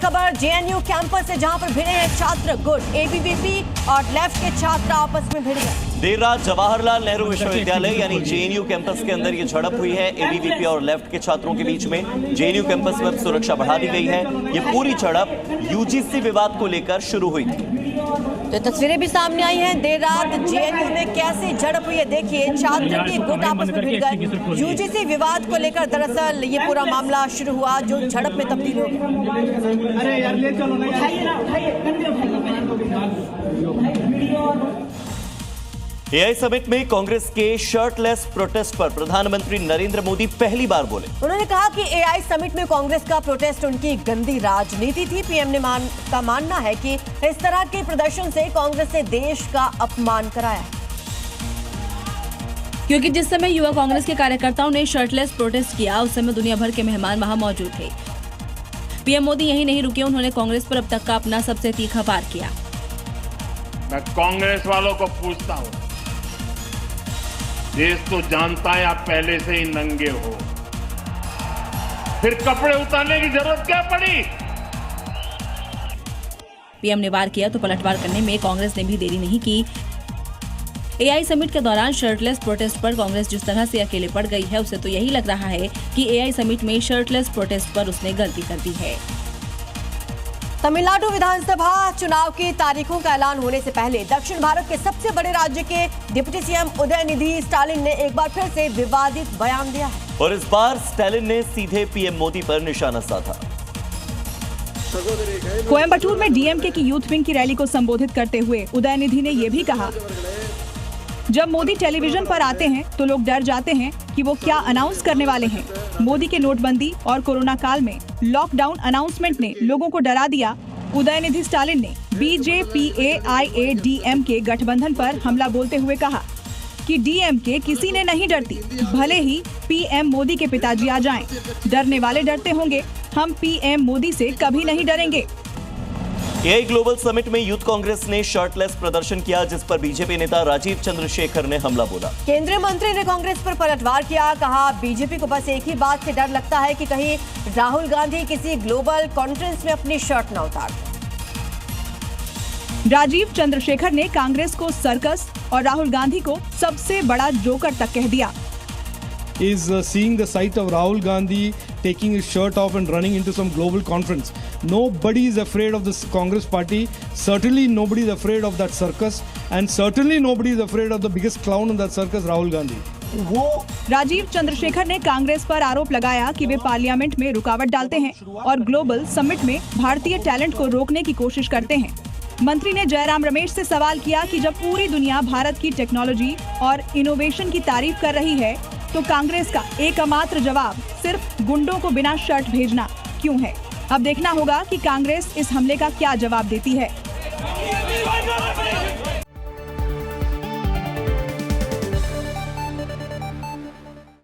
खबर JNU campus से, जहां पर भिड़े हैं छात्र गुट। एबीवीपी और लेफ्ट के छात्र आपस में भिड़ गए। देर रात जवाहरलाल नेहरू विश्वविद्यालय यानी जेएनयू कैंपस के अंदर ये झड़प हुई है एबीवीपी और लेफ्ट के छात्रों के बीच में। जेएनयू कैंपस में सुरक्षा बढ़ा दी गई है। ये पूरी झड़प यूजीसी विवाद को लेकर शुरू हुई थी। तो तस्वीरें भी सामने आई हैं। देर रात जेएनयू में कैसी झड़प हुई है, देखिए। छात्र के गुट आपस में भिड़ गए। यूजीसी विवाद को लेकर दरअसल ये पूरा मामला शुरू हुआ, जो झड़प में तब्दील हो गया। अरे यार ले चलो ना, एआई समिट में कांग्रेस के शर्टलेस प्रोटेस्ट पर प्रधानमंत्री नरेंद्र मोदी पहली बार बोले। उन्होंने कहा कि एआई समिट में कांग्रेस का प्रोटेस्ट उनकी गंदी राजनीति थी। पीएम ने का मानना है कि इस तरह के प्रदर्शन से कांग्रेस ने देश का अपमान कराया, क्योंकि जिस समय युवा कांग्रेस के कार्यकर्ताओं ने शर्टलेस प्रोटेस्ट किया, उस समय दुनिया भर के मेहमान वहां मौजूद थे। पीएम मोदी यहीं नहीं रुके, उन्होंने कांग्रेस पर अब तक का अपना सबसे तीखा वार किया। मैं कांग्रेस वालों को पूछता हूं, देश तो जानता है आप पहले से ही नंगे हो, फिर कपड़े उतारने की जरूरत क्या पड़ी? पीएम ने वार किया तो पलटवार करने में कांग्रेस ने भी देरी नहीं की। एआई समिट के दौरान शर्टलेस प्रोटेस्ट पर कांग्रेस जिस तरह से अकेले पड़ गई है, उसे तो यही लग रहा है कि एआई समिट में शर्टलेस प्रोटेस्ट पर उसने गलती कर दी है। तमिलनाडु विधानसभा चुनाव की तारीखों का ऐलान होने से पहले दक्षिण भारत के सबसे बड़े राज्य के डिप्टी सीएम उदयनिधि स्टालिन ने एक बार फिर से विवादित बयान दिया है। और इस बार स्टालिन ने सीधे पीएम मोदी पर निशाना साधा। कोयम्बटूर में डीएमके की यूथ विंग की रैली को संबोधित करते हुए उदयनिधि ने ये भी कहा, जब मोदी टेलीविजन पर आते हैं तो लोग डर जाते हैं कि वो क्या अनाउंस करने वाले हैं। मोदी के नोटबंदी और कोरोना काल में लॉकडाउन अनाउंसमेंट ने लोगों को डरा दिया। उदयनिधि स्टालिन ने बीजेपी-एआईएडीएमके गठबंधन पर हमला बोलते हुए कहा कि डीएमके किसी ने नहीं डरती, भले ही पीएम मोदी के पिताजी आ जाएं। डरने वाले डरते होंगे, हम पीएम मोदी से कभी नहीं डरेंगे। एआई ग्लोबल समिट में यूथ कांग्रेस ने शर्टलेस प्रदर्शन किया, जिस पर बीजेपी नेता राजीव चंद्रशेखर ने हमला बोला। केंद्रीय मंत्री ने कांग्रेस पर पलटवार किया, कहा बीजेपी को बस एक ही बात से डर लगता है कि कहीं राहुल गांधी किसी ग्लोबल कॉन्फ्रेंस में अपनी शर्ट न उतार दें। राजीव चंद्रशेखर ने कांग्रेस को सर्कस और राहुल गांधी को सबसे बड़ा जोकर तक कह दिया। Is seeing the sight of Rahul Gandhi taking his shirt off and running into some global conference. Nobody is afraid of this Congress party. Certainly nobody is afraid of that circus, and certainly nobody is afraid of the biggest clown in that circus, Rahul Gandhi. Rajiv Chandrashekhar ने कांग्रेस पर आरोप लगाया कि वे parliament में रुकावट डालते हैं और ग्लोबल समिट में भारतीय टैलेंट को रोकने की कोशिश करते हैं। मंत्री ने जयराम रमेश से सवाल किया कि जब पूरी दुनिया भारत की टेक्नोलॉजी और इनोवेशन की तारीफ कर रही है, तो कांग्रेस का एकमात्र जवाब सिर्फ गुंडों को बिना शर्ट भेजना क्यों है। अब देखना होगा कि कांग्रेस इस हमले का क्या जवाब देती है।